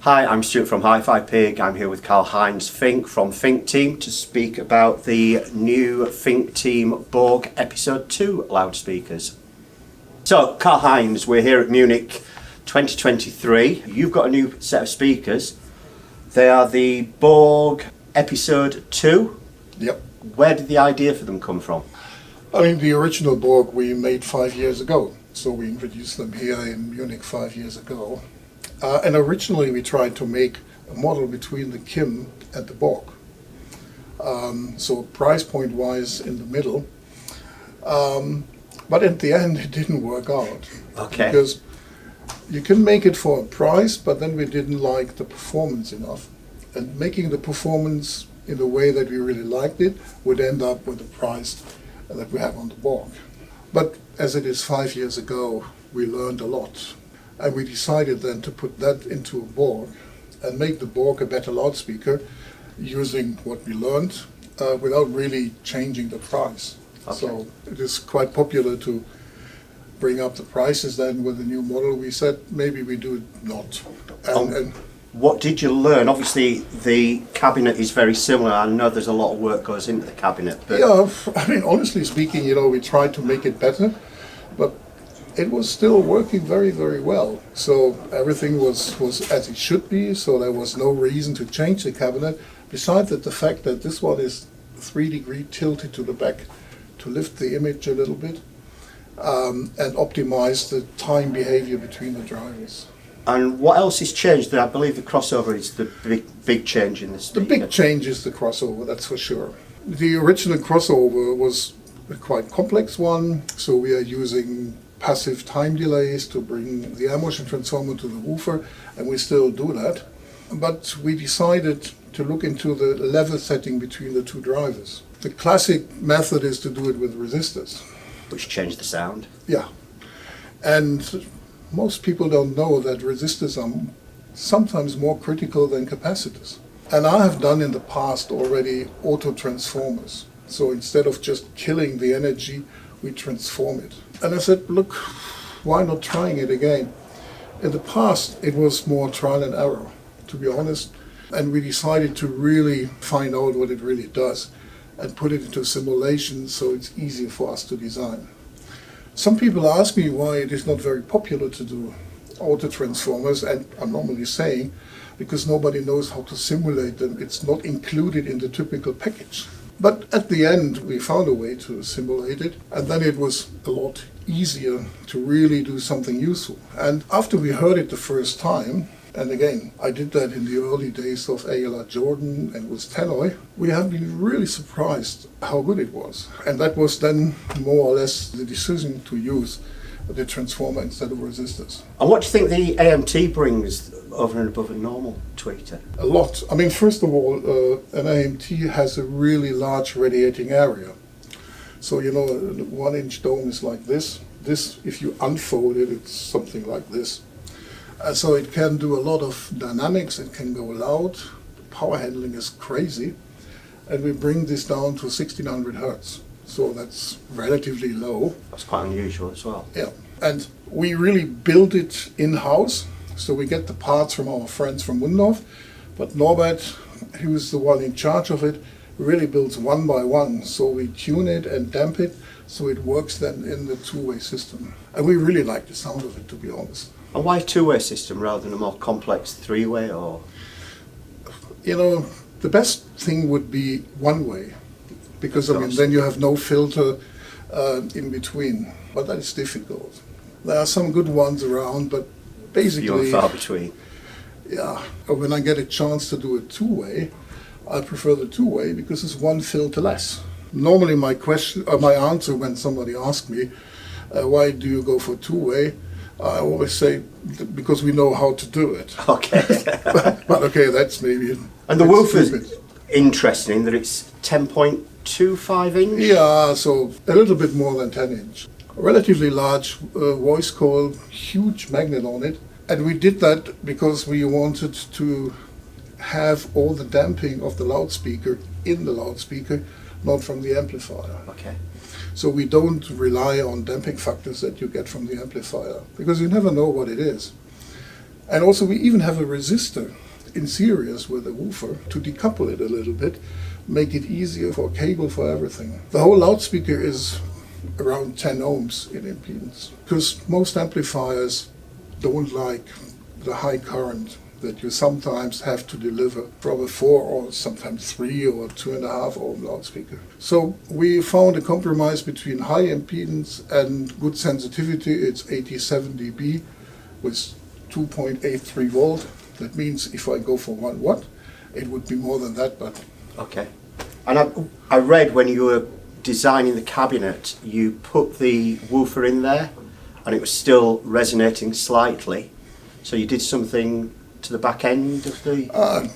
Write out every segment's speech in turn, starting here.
Hi, I'm Stuart from HiFi Pig. I'm here with Karl-Heinz Fink from Fink Team to speak about the new Fink Team Borg Episode 2 loudspeakers. So, Karl-Heinz, we're here at Munich 2023. You've got a new set of speakers. They are the Borg Episode 2. Yep. Where did the idea for them come from? I mean, the original Borg we made 5 years ago. So we introduced them here in Munich 5 years ago. And originally we tried to make a model between the Kim and the Borg. So price point wise in the middle. But at the end it didn't work out. Okay. Because you can make it for a price, but then we didn't like the performance enough. And making the performance in the way that we really liked it would end up with the price that we have on the Borg. But as it is 5 years ago, we learned a lot. And we decided then to put that into a Borg and make the Borg a better loudspeaker using what we learned without really changing the price. Okay. So it is quite popular to bring up the prices then with the new model. We said maybe we do it not. And what did you learn? Obviously the cabinet is very similar. I know there's a lot of work goes into the cabinet. But yeah, I mean, honestly speaking, we tried to make it better, but it was still working very, very well. So everything was as it should be, so there was no reason to change the cabinet, besides the fact that this one is 3 degrees tilted to the back to lift the image a little bit and optimize the time behavior between the drivers. And what else is changed? I believe the crossover is the big change in the speaker. The big change is the crossover, that's for sure. The original crossover was a quite complex one, so we are using passive time delays to bring the air motion transformer to the woofer, and we still do that. But we decided to look into the level setting between the two drivers. The classic method is to do it with resistors. Which changed the sound. Yeah. And most people don't know that resistors are sometimes more critical than capacitors. And I have done in the past already auto transformers. So instead of just killing the energy, we transform it. And I said, look, why not trying it again? In the past, it was more trial and error, to be honest. And we decided to really find out what it really does and put it into simulation so it's easier for us to design. Some people ask me why it is not very popular to do auto transformers, and I'm normally saying because nobody knows how to simulate them. It's not included in the typical package. But at the end, we found a way to simulate it, and then it was a lot easier to really do something useful. And after we heard it the first time, and again, I did that in the early days of ALR Jordan and with Tannoy, we have been really surprised how good it was. And that was then more or less the decision to use the transformer instead of resistors. And what do you think the AMT brings over and above a normal tweeter? A lot. I mean, first of all, an AMT has a really large radiating area. So, a 1-inch dome is like this. This, if you unfold it, it's something like this. So it can do a lot of dynamics, it can go loud, the power handling is crazy, and we bring this down to 1600 hertz. So that's relatively low. That's quite unusual as well. Yeah, and we really build it in-house. So we get the parts from our friends from Windorf, but Norbert, who's the one in charge of it, really builds one by one. So we tune it and damp it, so it works then in the two-way system. And we really like the sound of it, to be honest. And why a two-way system rather than a more complex three-way? Or the best thing would be one-way, because then you have no filter in between. But that is difficult. There are some good ones around, but basically, few and far between. Yeah, when I get a chance to do a two-way, I prefer the two-way because it's one filter less. Normally, my answer when somebody asks me, "Why do you go for two-way?" I always say because we know how to do it. Okay. but okay, that's maybe. And the woofer's interesting in that it's 10.25 inch. Yeah, so a little bit more than 10 inch. Relatively large voice coil, huge magnet on it. And we did that because we wanted to have all the damping of the loudspeaker in the loudspeaker, not from the amplifier. Okay. So we don't rely on damping factors that you get from the amplifier, because you never know what it is. And also we even have a resistor in series with the woofer to decouple it a little bit, make it easier for cable, for everything. The whole loudspeaker is around 10 ohms in impedance, because most amplifiers don't like the high current that you sometimes have to deliver from a 4 or sometimes 3 or 2.5 ohm loudspeaker. So we found a compromise between high impedance and good sensitivity. It's 87 dB with 2.83 volt. That means if I go for 1 watt, it would be more than that, but... Okay. And I read when you were designing the cabinet, you put the woofer in there and it was still resonating slightly. So you did something to the back end of the...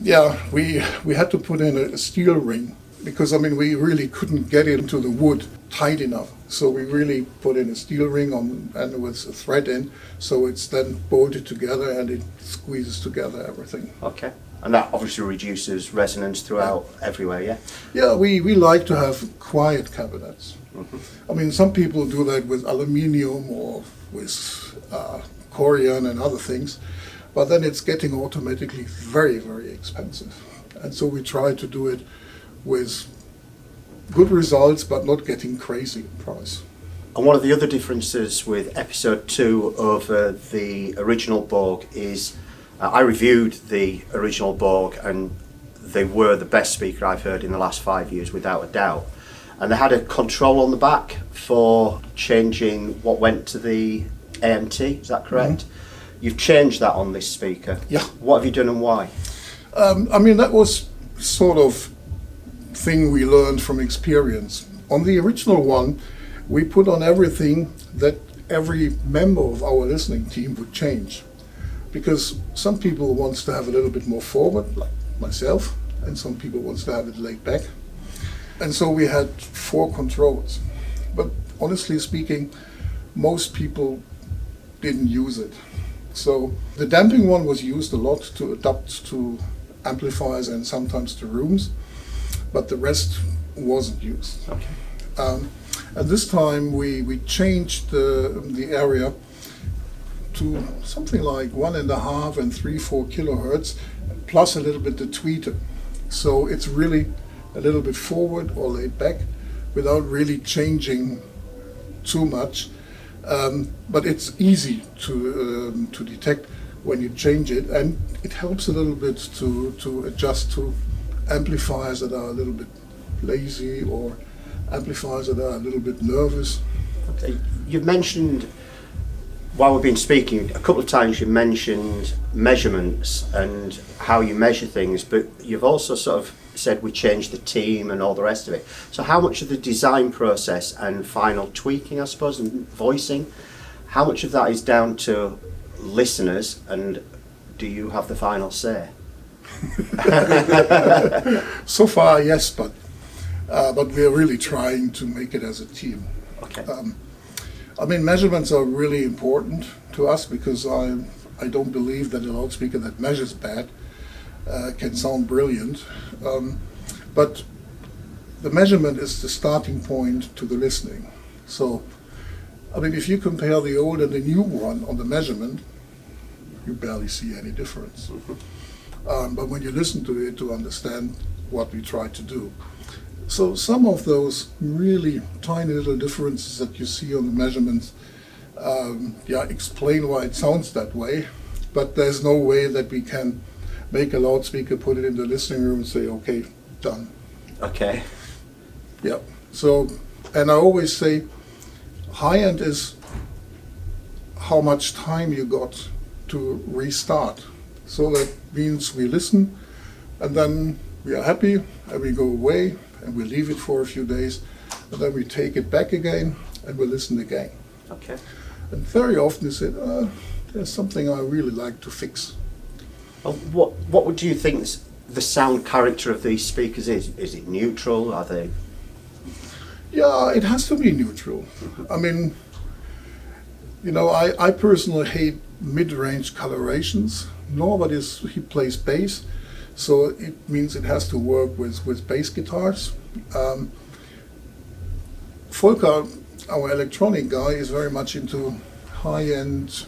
Yeah, we had to put in a steel ring because, I mean, we really couldn't get it into the wood tight enough. So we really put in a steel ring and with a thread in, so it's then bolted together and it squeezes together everything. Okay. And that obviously reduces resonance throughout everywhere, yeah? Yeah, we like to have quiet cabinets. Mm-hmm. I mean, some people do that with aluminium or with corian and other things, but then it's getting automatically very, very expensive. And so we try to do it with good results, but not getting crazy in price. And one of the other differences with episode 2 over the original Borg is I reviewed the original Borg and they were the best speaker I've heard in the last 5 years, without a doubt. And they had a control on the back for changing what went to the AMT, is that correct? Mm-hmm. You've changed that on this speaker. Yeah. What have you done and why? I mean, that was sort of thing we learned from experience. On the original one, we put on everything that every member of our listening team would change. Because some people wants to have a little bit more forward, like myself, and some people wants to have it laid back. And so we had 4 controls. But honestly speaking, most people didn't use it. So the damping one was used a lot to adapt to amplifiers and sometimes to rooms, but the rest wasn't used. Okay. At this time we changed the area to something like 1.5 and 3-4 kilohertz, plus a little bit the tweeter. So it's really a little bit forward or laid back without really changing too much. But it's easy to detect when you change it, and it helps a little bit to adjust to amplifiers that are a little bit lazy or amplifiers that are a little bit nervous. Okay. You've mentioned, while we've been speaking, a couple of times you mentioned measurements and how you measure things, but you've also sort of said we changed the team and all the rest of it. So how much of the design process and final tweaking, I suppose, and voicing, how much of that is down to listeners, and do you have the final say? So far, yes, but we're really trying to make it as a team. Okay. I mean, measurements are really important to us because I don't believe that a loudspeaker that measures bad can sound brilliant. But the measurement is the starting point to the listening. So, I mean, if you compare the old and the new one on the measurement, you barely see any difference. But when you listen to it to understand what we try to do. So some of those really tiny little differences that you see on the measurements, explain why it sounds that way, but there's no way that we can make a loudspeaker, put it in the listening room and say, okay, done. Okay. Yeah. So, and I always say, high-end is how much time you got to restart. So that means we listen, and then we are happy, and we go away, and we leave it for a few days, and then we take it back again, and we listen again. Okay. And very often you say, there's something I really like to fix. Well, what would you think the sound character of these speakers is? Is it neutral? Are they? Yeah, it has to be neutral. I mean, you know, I personally hate mid-range colorations. Norbert he plays bass, so it means it has to work with bass guitars. Volker, our electronic guy, is very much into high-end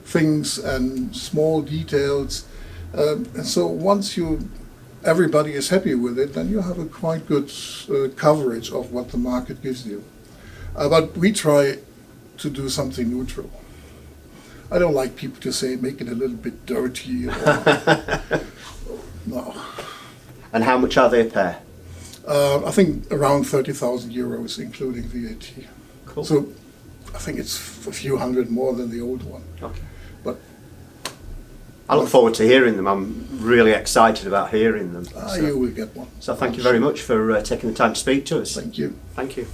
things and small details. And so once everybody is happy with it, then you have a quite good coverage of what the market gives you. But we try to do something neutral. I don't like people to say make it a little bit dirty. No. And how much are they a pair? I think around 30,000 euros, including VAT. Cool. So I think it's a few hundred more than the old one. Okay. But I look forward to hearing them. I'm really excited about hearing them. you will get one. So thank you very much for taking the time to speak to us. Thank you. Thank you.